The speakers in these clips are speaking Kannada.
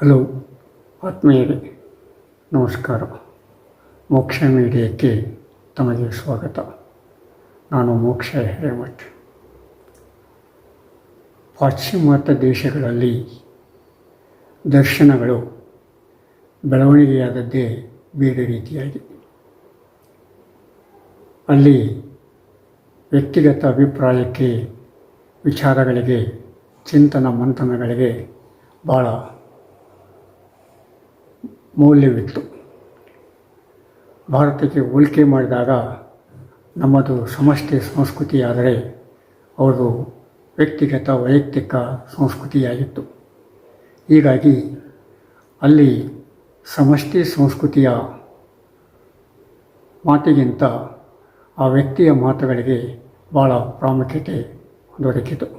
ಹಲೋ ಆತ್ಮೀಯರೇ, ನಮಸ್ಕಾರ. ಮೋಕ್ಷ ಮೀಡಿಯಾಕ್ಕೆ ತಮಗೆ ಸ್ವಾಗತ. ನಾನು ಮೋಕ್ಷ ಹಿರೇಮಠ್. ಪಾಶ್ಚಿಮಾತ್ಯ ದೇಶಗಳಲ್ಲಿ ದರ್ಶನಗಳು ಬೆಳವಣಿಗೆಯಾದದ್ದೇ ಬೇರೆ ರೀತಿಯಾಗಿ. ಅಲ್ಲಿ ವ್ಯಕ್ತಿಗತ ಅಭಿಪ್ರಾಯಕ್ಕೆ, ವಿಚಾರಗಳಿಗೆ, ಚಿಂತನ ಮಂಥನಗಳಿಗೆ ಭಾಳ ಮೌಲ್ಯವಿತ್ತು. ಭಾರತಕ್ಕೆ ಹೋಲಿಕೆ ಮಾಡಿದಾಗ ನಮ್ಮದು ಸಮಷ್ಟಿ ಸಂಸ್ಕೃತಿಯಾದರೆ ಅವರು ವ್ಯಕ್ತಿಗತ ವೈಯಕ್ತಿಕ ಸಂಸ್ಕೃತಿಯಾಗಿತ್ತು. ಹೀಗಾಗಿ ಅಲ್ಲಿ ಸಮಷ್ಟಿ ಸಂಸ್ಕೃತಿಯ ಮಾತಿಗಿಂತ ಆ ವ್ಯಕ್ತಿಯ ಮಾತುಗಳಿಗೆ ಭಾಳ ಪ್ರಾಮುಖ್ಯತೆ ದೊರಕಿತು.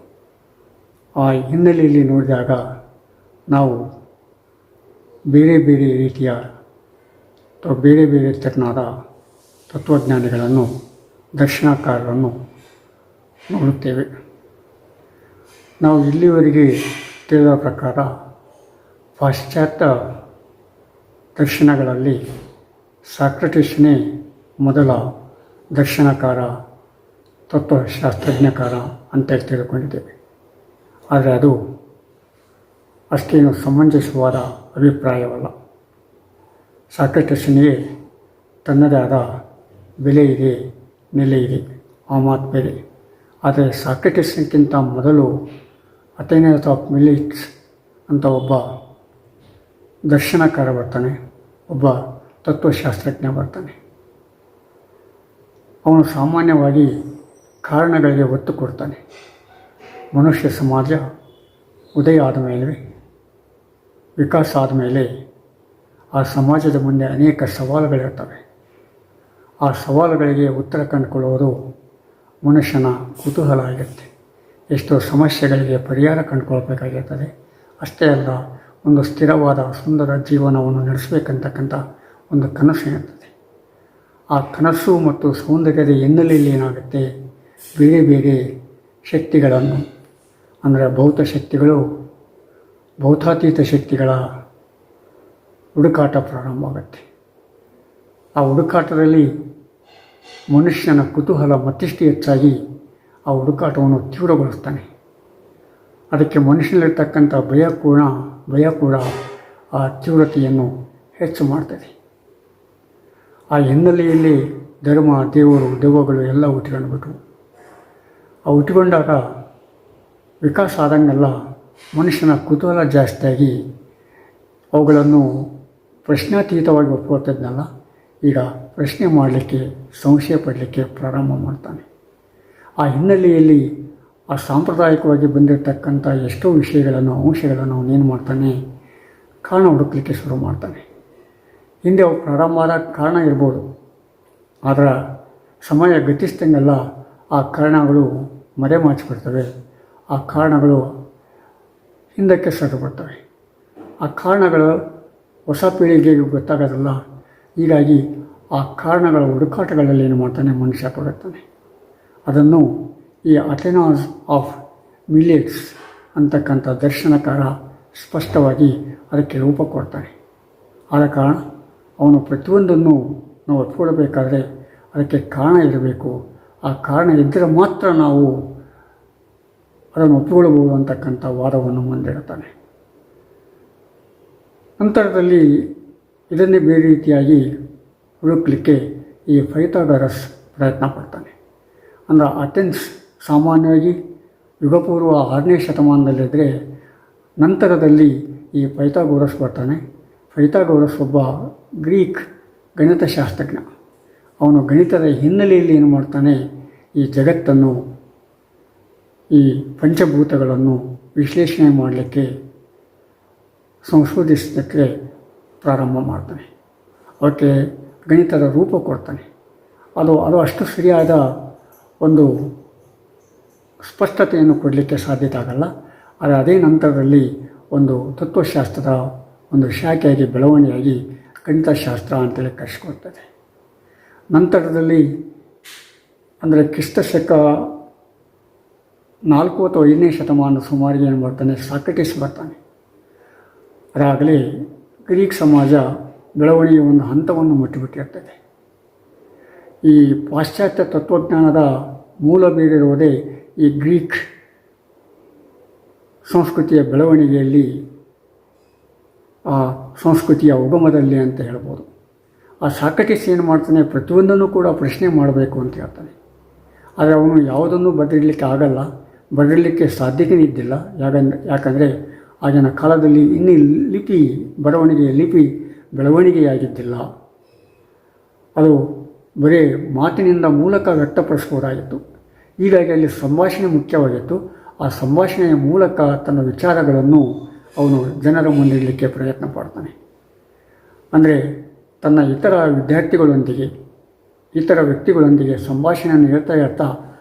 ಆ ಹಿನ್ನೆಲೆಯಲ್ಲಿ ನೋಡಿದಾಗ ನಾವು ಬೇರೆ ಬೇರೆ ರೀತಿಯ ಅಥವಾ ಬೇರೆ ಬೇರೆ ತೆರನಾದ ತತ್ವಜ್ಞಾನಿಗಳನ್ನು, ದರ್ಶನಕಾರರನ್ನು ನೋಡುತ್ತೇವೆ. ನಾವು ಇಲ್ಲಿವರೆಗೆ ತಿಳಿದ ಪ್ರಕಾರ ಪಾಶ್ಚಾತ್ಯ ದರ್ಶನಗಳಲ್ಲಿ ಸಾಕ್ರಟಿಸ್ನೇ ಮೊದಲ ದರ್ಶನಕಾರ, ತತ್ವಶಾಸ್ತ್ರಜ್ಞಕಾರ ಅಂತೇಳಿ ತಿಳ್ಕೊಂಡಿದ್ದೇವೆ. ಆದರೆ ಅದು ಅಷ್ಟೇನು ಸಮಂಜಸವಾದ ಅಭಿಪ್ರಾಯವಲ್ಲ. ಸಾಕ್ರಟಿಸ್ನಿಗೆ ತನ್ನದೇ ಆದ ಬೆಲೆ ಇದೆ, ನೆಲೆ ಇದೆ, ಆ ಮಾತು ಬೇರೆ. ಆದರೆ ಸಾಕ್ರಟಿಸ್ಗಿಂತ ಮೊದಲು ಅಥೆನಸ್ ಆಫ್ ಮಿಲಿಟ್ಸ್ ಅಂತ ಒಬ್ಬ ದರ್ಶನಕಾರ ಬರ್ತಾನೆ, ಒಬ್ಬ ತತ್ವಶಾಸ್ತ್ರಜ್ಞ ಬರ್ತಾನೆ. ಅವನು ಸಾಮಾನ್ಯವಾಗಿ ಕಾರಣಗಳಿಗೆ ಒತ್ತು ಕೊಡ್ತಾನೆ. ಮನುಷ್ಯ ಸಮಾಜ ಉದಯ ಆದ ಮೇಲೆ, ವಿಕಾಸ ಆದಮೇಲೆ ಆ ಸಮಾಜದ ಮುಂದೆ ಅನೇಕ ಸವಾಲುಗಳಿರ್ತವೆ. ಆ ಸವಾಲುಗಳಿಗೆ ಉತ್ತರ ಕಂಡುಕೊಳ್ಳುವುದು ಮನುಷ್ಯನ ಕುತೂಹಲ ಆಗಿರುತ್ತೆ. ಎಷ್ಟೋ ಸಮಸ್ಯೆಗಳಿಗೆ ಪರಿಹಾರ ಕಂಡುಕೊಳ್ಬೇಕಾಗಿರ್ತದೆ. ಅಷ್ಟೇ ಅಲ್ಲ, ಒಂದು ಸ್ಥಿರವಾದ ಸುಂದರ ಜೀವನವನ್ನು ನಡೆಸಬೇಕಂತಕ್ಕಂಥ ಒಂದು ಕನಸು ಇರ್ತದೆ. ಆ ಕನಸು ಮತ್ತು ಸೌಂದರ್ಯದ ಹಿನ್ನೆಲೆಯಲ್ಲಿ ಏನಾಗುತ್ತೆ, ಬೇರೆ ಬೇರೆ ಶಕ್ತಿಗಳನ್ನು, ಅಂದರೆ ಭೌತ ಶಕ್ತಿಗಳು, ಭೌತಾತೀತ ಶಕ್ತಿಗಳ ಹುಡುಕಾಟ ಪ್ರಾರಂಭ ಆಗುತ್ತೆ. ಆ ಹುಡುಕಾಟದಲ್ಲಿ ಮನುಷ್ಯನ ಕುತೂಹಲ ಮತ್ತಿಷ್ಟು ಹೆಚ್ಚಾಗಿ ಆ ಹುಡುಕಾಟವನ್ನು ತೀವ್ರಗೊಳಿಸ್ತಾನೆ. ಅದಕ್ಕೆ ಮನುಷ್ಯನಲ್ಲಿರ್ತಕ್ಕಂಥ ಭಯ ಕೂಡ ಆ ತೀವ್ರತೆಯನ್ನು ಹೆಚ್ಚು ಮಾಡ್ತದೆ. ಆ ಹಿನ್ನೆಲೆಯಲ್ಲಿ ಧರ್ಮ, ದೇವರು, ದೆವ್ವಗಳು ಎಲ್ಲ ಹುಟ್ಟಿಕೊಂಡ್ಬಿಟ್ವು. ಆ ಹುಟ್ಟಿಕೊಂಡಾಗ ವಿಕಾಸ ಆದಂಗೆಲ್ಲ ಮನುಷ್ಯನ ಕುತೂಹಲ ಜಾಸ್ತಿಯಾಗಿ ಅವುಗಳನ್ನು ಪ್ರಶ್ನಾತೀತವಾಗಿ ಒಪ್ಕೊಳ್ತಿದ್ನಲ್ಲ, ಈಗ ಪ್ರಶ್ನೆ ಮಾಡಲಿಕ್ಕೆ, ಸಂಶಯ ಪಡಲಿಕ್ಕೆ ಪ್ರಾರಂಭ ಮಾಡ್ತಾನೆ. ಆ ಹಿನ್ನೆಲೆಯಲ್ಲಿ ಆ ಸಾಂಪ್ರದಾಯಿಕವಾಗಿ ಬಂದಿರತಕ್ಕಂಥ ಎಷ್ಟೋ ವಿಷಯಗಳನ್ನು, ಅಂಶಗಳನ್ನು ಅವನೇನು ಮಾಡ್ತಾನೆ, ಕಾರಣ ಹುಡುಕಲಿಕ್ಕೆ ಶುರು ಮಾಡ್ತಾನೆ. ಹಿಂದೆ ಅವು ಪ್ರಾರಂಭ ಆದಾಗ ಕಾರಣ ಇರ್ಬೋದು, ಆದರೆ ಸಮಯ ಗತಿಸಿದಂಗೆಲ್ಲ ಆ ಕಾರಣಗಳು ಮರೆಮಾಚಿಬಿಡ್ತವೆ. ಆ ಕಾರಣಗಳು ಹಿಂದಕ್ಕೆ ಸರಿದು ಬರ್ತವೆ. ಆ ಕಾರಣಗಳು ಹೊಸ ಪೀಳಿಗೆಗೆ ಗೊತ್ತಾಗೋದಿಲ್ಲ. ಹೀಗಾಗಿ ಆ ಕಾರಣಗಳ ಹುಡುಕಾಟಗಳಲ್ಲಿ ಏನು ಮಾಡ್ತಾನೆ, ಮನುಷ್ಯ ತೊಡಗ್ತಾನೆ. ಅದನ್ನು ಈ ಅಥೆನಾಸ್ ಆಫ್ ಮಿಲಿಟ್ಸ್ ಅಂತಕ್ಕಂಥ ದರ್ಶನಕಾರ ಸ್ಪಷ್ಟವಾಗಿ ಅದಕ್ಕೆ ರೂಪ ಕೊಡ್ತಾನೆ. ಆದ ಕಾರಣ ಅವನು ಪ್ರತಿಯೊಂದನ್ನು ನಾವು ಒಪ್ಪಿಕೊಳ್ಬೇಕಾದ್ರೆ ಅದಕ್ಕೆ ಕಾರಣ ಇರಬೇಕು. ಆ ಕಾರಣ ಇದ್ದರೆ ಮಾತ್ರ ನಾವು ಅದನ್ನು ಒಪ್ಪಿಕೊಳ್ಳಬಹುದು ಅಂತಕ್ಕಂಥ ವಾದವನ್ನು ಮುಂದಿಡ್ತಾನೆ. ನಂತರದಲ್ಲಿ ಇದನ್ನೇ ಬೇರೆ ರೀತಿಯಾಗಿ ಹುಡುಕಲಿಕ್ಕೆ ಈ ಪೈಥಾಗರಸ್ ಪ್ರಯತ್ನ ಪಡ್ತಾನೆ. ಅಂದರೆ ಅಥೆನ್ಸ್ ಸಾಮಾನ್ಯವಾಗಿ ಯುಗಪೂರ್ವ 6ನೇ ಶತಮಾನದಲ್ಲಿದ್ದರೆ, ನಂತರದಲ್ಲಿ ಈ ಪೈಥಾಗೋರಸ್ ಬರ್ತಾನೆ. ಪೈಥಾಗೋರಸ್ ಒಬ್ಬ ಗ್ರೀಕ್ ಗಣಿತಶಾಸ್ತ್ರಜ್ಞ. ಅವನು ಗಣಿತದ ಹಿನ್ನೆಲೆಯಲ್ಲಿ ಏನು ಮಾಡ್ತಾನೆ, ಈ ಜಗತ್ತನ್ನು, ಈ ಪಂಚಭೂತಗಳನ್ನು ವಿಶ್ಲೇಷಣೆ ಮಾಡಲಿಕ್ಕೆ, ಸಂಶೋಧಿಸಲಿಕ್ಕೆ ಪ್ರಾರಂಭ ಮಾಡ್ತಾನೆ. ಅವಕ್ಕೆ ಗಣಿತದ ರೂಪ ಕೊಡ್ತಾನೆ. ಅದು ಅಷ್ಟು ಸರಿಯಾದ ಒಂದು ಸ್ಪಷ್ಟತೆಯನ್ನು ಕೊಡಲಿಕ್ಕೆ ಸಾಧ್ಯತೆ ಆಗಲ್ಲ. ಆದರೆ ಅದೇ ನಂತರದಲ್ಲಿ ಒಂದು ತತ್ವಶಾಸ್ತ್ರದ ಒಂದು ಶಾಖೆಯಾಗಿ ಬೆಳವಣಿಗೆಯಾಗಿ ಗಣಿತಶಾಸ್ತ್ರ ಅಂತೇಳಿ ಕರೆಸಿಕೊಳ್ತದೆ. ನಂತರದಲ್ಲಿ ಅಂದರೆ ಕ್ರಿಸ್ತಶಕ 4 ಅಥವಾ 5ನೇ ಶತಮಾನ ಸುಮಾರಿಗೆ ಏನು ಬರ್ತಾನೆ, ಸಾಕ್ರಟಿಸ್ ಬರ್ತಾನೆ. ಅದಾಗಲೇ ಗ್ರೀಕ್ ಸಮಾಜ ಬೆಳವಣಿಗೆಯ ಒಂದು ಹಂತವನ್ನು ಮುಟ್ಟಿಬಿಟ್ಟಿರ್ತದೆ. ಈ ಪಾಶ್ಚಾತ್ಯ ತತ್ವಜ್ಞಾನದ ಮೂಲ ಬೀರಿರುವುದೇ ಈ ಗ್ರೀಕ್ ಸಂಸ್ಕೃತಿಯ ಬೆಳವಣಿಗೆಯಲ್ಲಿ, ಆ ಸಂಸ್ಕೃತಿಯ ಉಗಮದಲ್ಲಿ ಅಂತ ಹೇಳ್ಬೋದು. ಆ ಸಾಕ್ರೆಟಿಸ್ ಏನು ಮಾಡ್ತಾನೆ, ಪ್ರತಿಯೊಂದನ್ನು ಕೂಡ ಪ್ರಶ್ನೆ ಮಾಡಬೇಕು ಅಂತ ಹೇಳ್ತಾನೆ. ಆದರೆ ಅವನು ಯಾವುದನ್ನು ಬದಲಿಡಲಿಕ್ಕೆ ಆಗಲ್ಲ, ಬದಲಿಡಲಿಕ್ಕೆ ಸಾಧ್ಯತೆಯೇ ಇದ್ದಿಲ್ಲ. ಯಾಕಂದರೆ ಆಗಿನ ಕಾಲದಲ್ಲಿ ಇನ್ನೂ ಲಿಪಿ ಬೆಳವಣಿಗೆಯಾಗಿದ್ದಿಲ್ಲ. ಅದು ಬರೀ ಮಾತಿನಿಂದ ಮೂಲಕ ವ್ಯಕ್ತಪಡಿಸ್ಬೋದಾಗಿತ್ತು. ಹೀಗಾಗಿ ಅಲ್ಲಿ ಸಂಭಾಷಣೆ ಮುಖ್ಯವಾಗಿತ್ತು. ಆ ಸಂಭಾಷಣೆಯ ಮೂಲಕ ತನ್ನ ವಿಚಾರಗಳನ್ನು ಅವನು ಜನರ ಮುಂದಿಡಲಿಕ್ಕೆ ಪ್ರಯತ್ನ ಪಡ್ತಾನೆ. ಅಂದರೆ ತನ್ನ ಇತರ ವಿದ್ಯಾರ್ಥಿಗಳೊಂದಿಗೆ, ಇತರ ವ್ಯಕ್ತಿಗಳೊಂದಿಗೆ ಸಂಭಾಷಣೆಯನ್ನು ಹೇಳ್ತಾ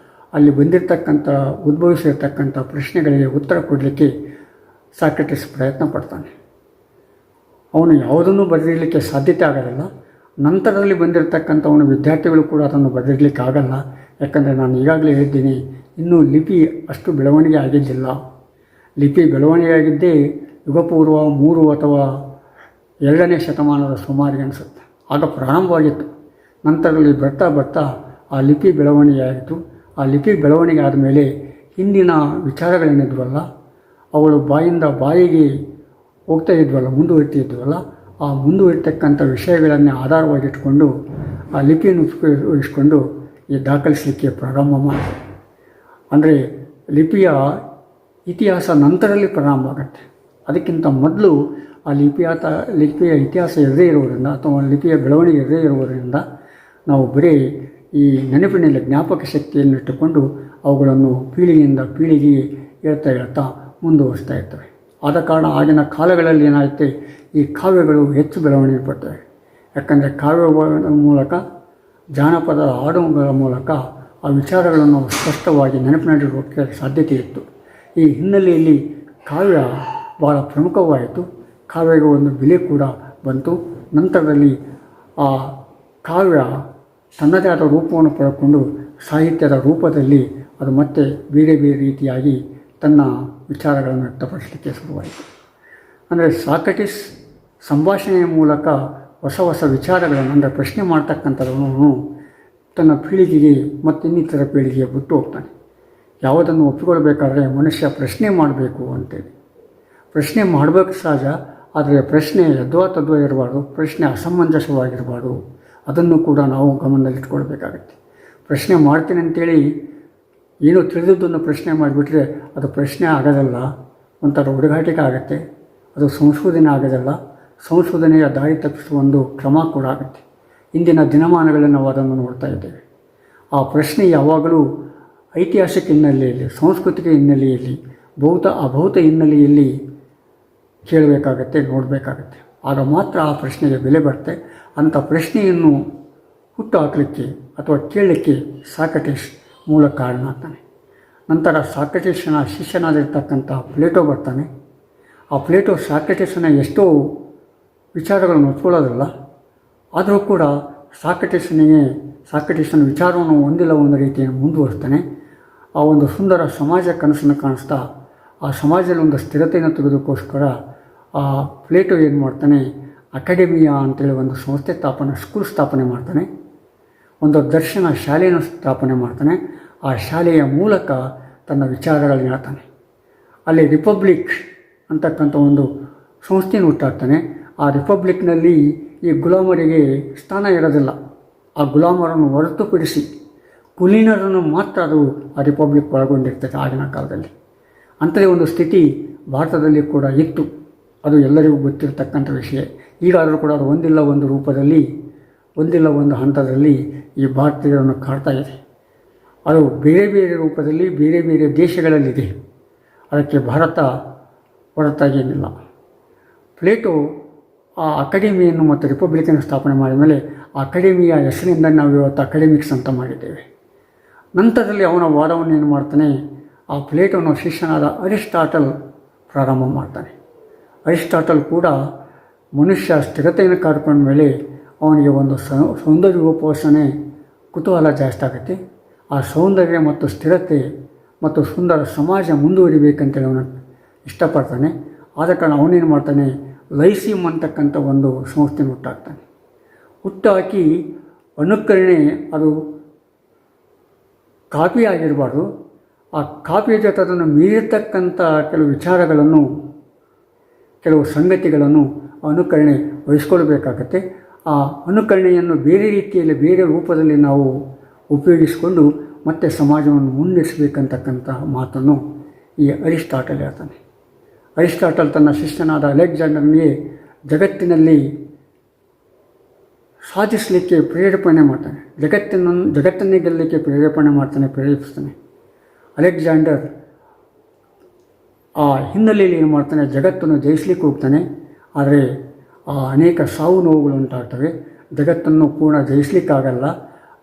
ಅಲ್ಲಿ ಉದ್ಭವಿಸಿರ್ತಕ್ಕಂಥ ಪ್ರಶ್ನೆಗಳಿಗೆ ಉತ್ತರ ಕೊಡಲಿಕ್ಕೆ ಸಾಕ್ರೆಟಿಸ್ ಪ್ರಯತ್ನ ಪಡ್ತಾನೆ. ಅವನು ಯಾವುದನ್ನು ಬರೆದಿಡಲಿಕ್ಕೆ ಸಾಧ್ಯತೆ ಆಗೋದಿಲ್ಲ. ನಂತರದಲ್ಲಿ ಬಂದಿರತಕ್ಕಂಥವನ ವಿದ್ಯಾರ್ಥಿಗಳು ಕೂಡ ಅದನ್ನು ಬರೆದಿಡಲಿಕ್ಕೆ ಆಗಲ್ಲ. ಯಾಕಂದರೆ ನಾನು ಈಗಾಗಲೇ ಹೇಳಿದ್ದೀನಿ, ಇನ್ನೂ ಲಿಪಿ ಅಷ್ಟು ಬೆಳವಣಿಗೆ ಆಗಿದ್ದಿಲ್ಲ. ಲಿಪಿ ಬೆಳವಣಿಗೆ ಆಗಿದ್ದೇ ಯುಗಪೂರ್ವ 3 ಅಥವಾ 2ನೇ ಶತಮಾನದ ಸುಮಾರಿಗೆ ಅನಿಸುತ್ತೆ. ಆಗ ಪ್ರಾರಂಭವಾಗಿತ್ತು. ನಂತರದಲ್ಲಿ ಬರ್ತಾ ಆ ಲಿಪಿ ಬೆಳವಣಿಗೆ ಆಯಿತು. ಆ ಲಿಪಿ ಬೆಳವಣಿಗೆ ಆದಮೇಲೆ ಹಿಂದಿನ ವಿಚಾರಗಳೇನಿದ್ವಲ್ಲ, ಅವಳು ಬಾಯಿಂದ ಬಾಯಿಗೆ ಹೋಗ್ತಾ ಮುಂದುವರಿತಿದ್ವಲ್ಲ, ಆ ಮುಂದುವರಿತಕ್ಕಂಥ ವಿಷಯಗಳನ್ನೇ ಆಧಾರವಾಗಿಟ್ಕೊಂಡು ಆ ಲಿಪಿಯನ್ನು ಉಪಯೋಗಿಸ್ಕೊಂಡು ಈ ದಾಖಲಿಸಲಿಕ್ಕೆ ಪ್ರಾರಂಭ ಮಾಡಿದೆ. ಅಂದರೆ ಲಿಪಿಯ ಇತಿಹಾಸ ನಂತರದಲ್ಲಿ ಪ್ರಾರಂಭ ಆಗುತ್ತೆ. ಅದಕ್ಕಿಂತ ಮೊದಲು ಆ ಲಿಪಿಯ ಇತಿಹಾಸ ಇರದೇ ಇರುವುದರಿಂದ ಅಥವಾ ಲಿಪಿಯ ಬೆಳವಣಿಗೆ ಇರದೇ ಇರುವುದರಿಂದ ನಾವು ಬರೀ ಈ ನೆನಪಿನಲ್ಲಿ ಜ್ಞಾಪಕ ಶಕ್ತಿಯನ್ನು ಇಟ್ಟುಕೊಂಡು ಅವುಗಳನ್ನು ಪೀಳಿಗೆಯಿಂದ ಪೀಳಿಗೆಗೆ ಹೇಳ್ತಾ ಮುಂದುವರಿಸ್ತಾ ಇರ್ತವೆ. ಆದ ಕಾರಣ ಆಗಿನ ಕಾಲಗಳಲ್ಲಿ ಏನಾಗುತ್ತೆ, ಈ ಕಾವ್ಯಗಳು ಹೆಚ್ಚು ಬೆಳವಣಿಗೆ ಪಡ್ತವೆ. ಯಾಕಂದರೆ ಕಾವ್ಯಗಳ ಮೂಲಕ, ಜಾನಪದ ಹಾಡುಗಳ ಮೂಲಕ ಆ ವಿಚಾರಗಳನ್ನು ಸ್ಪಷ್ಟವಾಗಿ ನೆನಪಿನಲ್ಲಿಡೋಕ್ಕೆ ಸಾಧ್ಯತೆ ಇತ್ತು. ಈ ಹಿನ್ನೆಲೆಯಲ್ಲಿ ಕಾವ್ಯ ಭಾಳ ಪ್ರಮುಖವಾಯಿತು. ಕಾವ್ಯಗೆ ಒಂದು ಬೆಲೆ ಕೂಡ ಬಂತು. ನಂತರದಲ್ಲಿ ಆ ಕಾವ್ಯ ತನ್ನದೇ ಆದ ರೂಪವನ್ನು ಪಡೆದುಕೊಂಡು ಸಾಹಿತ್ಯದ ರೂಪದಲ್ಲಿ ಅದು ಮತ್ತೆ ಬೇರೆ ಬೇರೆ ರೀತಿಯಾಗಿ ತನ್ನ ವಿಚಾರಗಳನ್ನು ವ್ಯಕ್ತಪಡಿಸಲಿಕ್ಕೆ ಶುರುವಾಯಿತು. ಅಂದರೆ ಸಾಕ್ರೆಟಿಸ್ ಸಂಭಾಷಣೆಯ ಮೂಲಕ ಹೊಸ ವಿಚಾರಗಳನ್ನು, ಅಂದರೆ ಪ್ರಶ್ನೆ ಮಾಡ್ತಕ್ಕಂಥದ್ದನ್ನು ತನ್ನ ಪೀಳಿಗೆಗೆ ಮತ್ತು ಇನ್ನಿತರ ಪೀಳಿಗೆಗೆ ಬಿಟ್ಟು ಹೋಗ್ತಾನೆ. ಯಾವುದನ್ನು ಒಪ್ಪಿಕೊಳ್ಬೇಕಾದ್ರೆ ಮನುಷ್ಯ ಪ್ರಶ್ನೆ ಮಾಡಬೇಕು ಅಂತೇಳಿ. ಪ್ರಶ್ನೆ ಮಾಡಬೇಕು ಸಹಜ, ಆದರೆ ಪ್ರಶ್ನೆ ಯದ್ವಾ ಇರಬಾರ್ದು, ಪ್ರಶ್ನೆ ಅಸಮಂಜಸವಾಗಿರಬಾರ್ದು. ಅದನ್ನು ಕೂಡ ನಾವು ಗಮನದಲ್ಲಿಟ್ಕೊಳ್ಬೇಕಾಗತ್ತೆ. ಪ್ರಶ್ನೆ ಮಾಡ್ತೀನಿ ಅಂತೇಳಿ ಏನೋ ತಿಳಿದದ್ದನ್ನು ಪ್ರಶ್ನೆ ಮಾಡಿಬಿಟ್ರೆ ಅದು ಪ್ರಶ್ನೆ ಆಗೋದಲ್ಲ, ಒಂಥರ ಹುಡುಗಾಟಿಕೆ ಆಗುತ್ತೆ. ಅದು ಸಂಶೋಧನೆ ಆಗೋದಲ್ಲ, ಸಂಶೋಧನೆಯ ದಾರಿ ತಪ್ಪಿಸುವ ಒಂದು ಕ್ರಮ ಕೂಡ ಆಗುತ್ತೆ. ಇಂದಿನ ದಿನಮಾನಗಳಲ್ಲಿ ನಾವು ಅದನ್ನು ನೋಡ್ತಾ ಇದ್ದೇವೆ. ಆ ಪ್ರಶ್ನೆ ಯಾವಾಗಲೂ ಐತಿಹಾಸಿಕ ಹಿನ್ನೆಲೆಯಲ್ಲಿ, ಸಾಂಸ್ಕೃತಿಕ ಹಿನ್ನೆಲೆಯಲ್ಲಿ, ಅಭೌತ ಹಿನ್ನೆಲೆಯಲ್ಲಿ ಕೇಳಬೇಕಾಗತ್ತೆ, ನೋಡಬೇಕಾಗತ್ತೆ. ಆಗ ಮಾತ್ರ ಆ ಪ್ರಶ್ನೆಗೆ ಬೆಲೆ ಬರುತ್ತೆ. ಅಂಥ ಪ್ರಶ್ನೆಯನ್ನು ಹುಟ್ಟು ಹಾಕಲಿಕ್ಕೆ ಅಥವಾ ಕೇಳಲಿಕ್ಕೆ ಸಾಕ್ರೆಟಿಸ್ ಮೂಲ ಕಾರಣ ಆಗ್ತಾನೆ. ನಂತರ ಸಾಕ್ರೆಟಿಸ್ನ ಶಿಷ್ಯನಾಗಿರ್ತಕ್ಕಂಥ ಪ್ಲೇಟೋ ಬರ್ತಾನೆ. ಆ ಪ್ಲೇಟೋ ಸಾಕ್ರೆಟಿಸ್ನ ಎಷ್ಟೋ ವಿಚಾರಗಳನ್ನು ಒಪ್ಕೊಳ್ಳೋದಿಲ್ಲ. ಆದರೂ ಕೂಡ ಸಾಕ್ರೆಟಿಸ್ನ ವಿಚಾರವನ್ನು ಒಂದಿಲ್ಲ ಒಂದು ರೀತಿಯನ್ನು ಮುಂದುವರಿಸ್ತಾನೆ. ಆ ಒಂದು ಸುಂದರ ಸಮಾಜ ಕನಸನ್ನು ಕಾಣಿಸ್ತಾ ಆ ಸಮಾಜದಲ್ಲಿ ಒಂದು ಸ್ಥಿರತೆಯನ್ನು ತೆಗೆದಕ್ಕೋಸ್ಕರ ಆ ಪ್ಲೇಟೋ ಏನು ಮಾಡ್ತಾನೆ, ಅಕಾಡೆಮಿಯಾ ಅಂತೇಳಿ ಒಂದು ಸ್ಕೂಲ್ ಸ್ಥಾಪನೆ ಮಾಡ್ತಾನೆ. ಒಂದು ದರ್ಶನ ಶಾಲೆಯನ್ನು ಸ್ಥಾಪನೆ ಮಾಡ್ತಾನೆ. ಆ ಶಾಲೆಯ ಮೂಲಕ ತನ್ನ ವಿಚಾರಗಳನ್ನು ಹೇಳ್ತಾನೆ. ಅಲ್ಲಿ ರಿಪಬ್ಲಿಕ್ ಅಂತಕ್ಕಂಥ ಒಂದು ಸಂಸ್ಥೆಯನ್ನು ಹುಟ್ಟಾಕ್ತಾನೆ. ಆ ರಿಪಬ್ಲಿಕ್ನಲ್ಲಿ ಈ ಗುಲಾಮರಿಗೆ ಸ್ಥಾನ ಇರೋದಿಲ್ಲ. ಆ ಗುಲಾಮರನ್ನು ಹೊರತುಪಡಿಸಿ ಕುಲೀನರನ್ನು ಮಾತ್ರ ಅದು ಆ ರಿಪಬ್ಲಿಕ್ ಒಳಗೊಂಡಿರ್ತದೆ ಆಗಿನ ಕಾಲದಲ್ಲಿ. ಅಂಥದೇ ಒಂದು ಸ್ಥಿತಿ ಭಾರತದಲ್ಲಿ ಕೂಡ ಇತ್ತು. ಅದು ಎಲ್ಲರಿಗೂ ಗೊತ್ತಿರತಕ್ಕಂಥ ವಿಷಯ. ಈಗಾದರೂ ಕೂಡ ಅದು ಒಂದಿಲ್ಲ ಒಂದು ರೂಪದಲ್ಲಿ, ಒಂದಿಲ್ಲ ಒಂದು ಹಂತದಲ್ಲಿ ಈ ಭಾರತೀಯರನ್ನು ಕಾಡ್ತಾ ಇದೆ. ಅದು ಬೇರೆ ಬೇರೆ ರೂಪದಲ್ಲಿ ಬೇರೆ ಬೇರೆ ದೇಶಗಳಲ್ಲಿದೆ. ಅದಕ್ಕೆ ಭಾರತ ಹೊರತಾಗೇನಿಲ್ಲ. ಪ್ಲೇಟೋ ಆ ಅಕಾಡೆಮಿಯನ್ನು ಮತ್ತು ರಿಪಬ್ಲಿಕನ್ನು ಸ್ಥಾಪನೆ ಮಾಡಿದ ಮೇಲೆ ಆ ಅಕಾಡೆಮಿಯ ಹೆಸರಿಂದ ನಾವು ಇವತ್ತು ಅಕಾಡೆಮಿಕ್ಸ್ ಅಂತ ಮಾಡಿದ್ದೇವೆ. ನಂತರದಲ್ಲಿ ಅವನ ವಾದವನ್ನು ಏನು ಮಾಡ್ತಾನೆ, ಆ ಪ್ಲೇಟೋನ ಶಿಷ್ಯನಾದ ಅರಿಸ್ಟಾಟಲ್ ಪ್ರಾರಂಭ ಮಾಡ್ತಾನೆ. ಅರಿಸ್ಟಾಟಲ್ ಕೂಡ ಮನುಷ್ಯ ಸ್ಥಿರತೆಯನ್ನು ಕಾಡ್ಕೊಂಡ ಮೇಲೆ ಅವನಿಗೆ ಒಂದು ಸೌಂದರ್ಯೋಪಾಸನೆ ಕುತೂಹಲ ಜಾಸ್ತಿ ಆಗುತ್ತೆ. ಆ ಸೌಂದರ್ಯ ಮತ್ತು ಸ್ಥಿರತೆ ಮತ್ತು ಸುಂದರ ಸಮಾಜ ಮುಂದುವರಿಬೇಕಂತೇಳಿ ಅವನು ಇಷ್ಟಪಡ್ತಾನೆ. ಆದ ಕಾರಣ ಅವನೇನು ಮಾಡ್ತಾನೆ, ಲೈಸಿಯಂ ಅಂತಕ್ಕಂಥ ಒಂದು ಸಂಸ್ಥೆನ ಹುಟ್ಟಾಕ್ತಾನೆ. ಹುಟ್ಟಾಕಿ ಅನುಕರಣೆ ಅದು ಕಾಪಿ ಆಗಿರಬಾರ್ದು, ಆ ಕಾಪಿಯ ಜೊತೆ ಅದನ್ನು ಮೀರಿರ್ತಕ್ಕಂಥ ಕೆಲವು ವಿಚಾರಗಳನ್ನು, ಕೆಲವು ಸಂಗತಿಗಳನ್ನು ಅನುಕರಣೆ ವಹಿಸ್ಕೊಳ್ಬೇಕಾಗತ್ತೆ. ಆ ಅನುಕರಣೆಯನ್ನು ಬೇರೆ ರೀತಿಯಲ್ಲಿ, ಬೇರೆ ರೂಪದಲ್ಲಿ ನಾವು ಉಪಯೋಗಿಸಿಕೊಂಡು ಮತ್ತೆ ಸಮಾಜವನ್ನು ಮುನ್ನಡೆಸಬೇಕಂತಕ್ಕಂಥ ಮಾತನ್ನು ಈ ಅರಿಸ್ಟಾಟಲ್ ಹೇಳ್ತಾನೆ. ಅರಿಸ್ಟಾಟಲ್ ತನ್ನ ಶಿಷ್ಯನಾದ ಅಲೆಕ್ಸಾಂಡರ್ನಿಗೆ ಜಗತ್ತಿನಲ್ಲಿ ಸಾಧಿಸಲಿಕ್ಕೆ ಪ್ರೇರೇಪಣೆ ಮಾಡ್ತಾನೆ, ಜಗತ್ತನ್ನೇ ಗೆಲ್ಲಲಿಕ್ಕೆ ಪ್ರೇರೇಪಿಸ್ತಾನೆ. ಅಲೆಕ್ಸಾಂಡರ್ ಆ ಹಿನ್ನೆಲೆಯಲ್ಲಿ ಏನು ಮಾಡ್ತಾನೆ, ಜಗತ್ತನ್ನು ಜಯಿಸ್ಲಿಕ್ಕೆ ಹೋಗ್ತಾನೆ. ಆದರೆ ಅನೇಕ ಸಾವು ನೋವುಗಳು ಉಂಟಾಗ್ತವೆ. ಜಗತ್ತನ್ನು ಪೂರ್ಣ ಜಯಿಸಲಿಕ್ಕಾಗಲ್ಲ.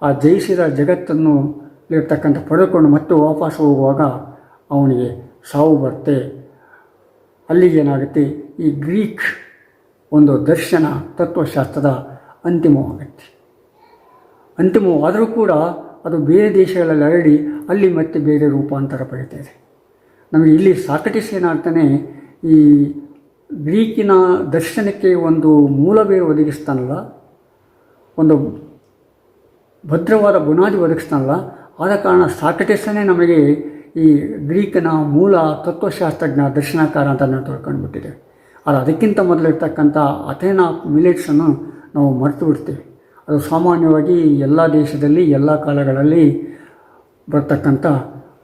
ಆ ಜಯಿಸಿದ ಜಗತ್ತನ್ನು ಇರ್ತಕ್ಕಂಥ ಪಡೆದುಕೊಂಡು ಮತ್ತೆ ವಾಪಸ್ ಹೋಗುವಾಗ ಅವನಿಗೆ ಸಾವು ಬರುತ್ತೆ. ಅಲ್ಲಿಗೆ ಏನಾಗುತ್ತೆ, ಈ ಗ್ರೀಕ್ ಒಂದು ದರ್ಶನ ತತ್ವಶಾಸ್ತ್ರದ ಅಂತಿಮವಾದರೂ ಕೂಡ ಅದು ಬೇರೆ ದೇಶಗಳಲ್ಲಿ ಹರಡಿ ಅಲ್ಲಿ ಮತ್ತೆ ಬೇರೆ ರೂಪಾಂತರ ಪಡಿತಾ ಇದೆ. ನಮಗೆ ಇಲ್ಲಿ ಸಾಕ್ರೆಟಿಸ್ ಏನಾಗ್ತಾನೆ, ಈ ಗ್ರೀಕಿನ ದರ್ಶನಕ್ಕೆ ಒಂದು ಮೂಲ ಬೇರು ಒದಗಿಸ್ತಾನಲ್ಲ, ಒಂದು ಭದ್ರವಾದ ಬುನಾದಿ ಒದಗಿಸ್ತಾನಲ್ಲ. ಆದ ಕಾರಣ ಸಾಕ್ರೆಟಿಸನೇ ನಮಗೆ ಈ ಗ್ರೀಕಿನ ಮೂಲ ತತ್ವಶಾಸ್ತ್ರಜ್ಞ, ದರ್ಶನಕಾರ ಅಂತ ನಾವು ತಿಳ್ಕೊಂಡ್ಬಿಟ್ಟಿದ್ದೇವೆ. ಆದರೆ ಅದಕ್ಕಿಂತ ಮೊದಲಿರ್ತಕ್ಕಂಥ ಅಥೇನಾ ಮಿಲೆಟ್ಸನ್ನು ನಾವು ಮರೆತು ಬಿಡ್ತೇವೆ. ಅದು ಸಾಮಾನ್ಯವಾಗಿ ಎಲ್ಲ ದೇಶದಲ್ಲಿ ಎಲ್ಲ ಕಾಲಗಳಲ್ಲಿ ನಡೆಸ್ತಕ್ಕಂಥ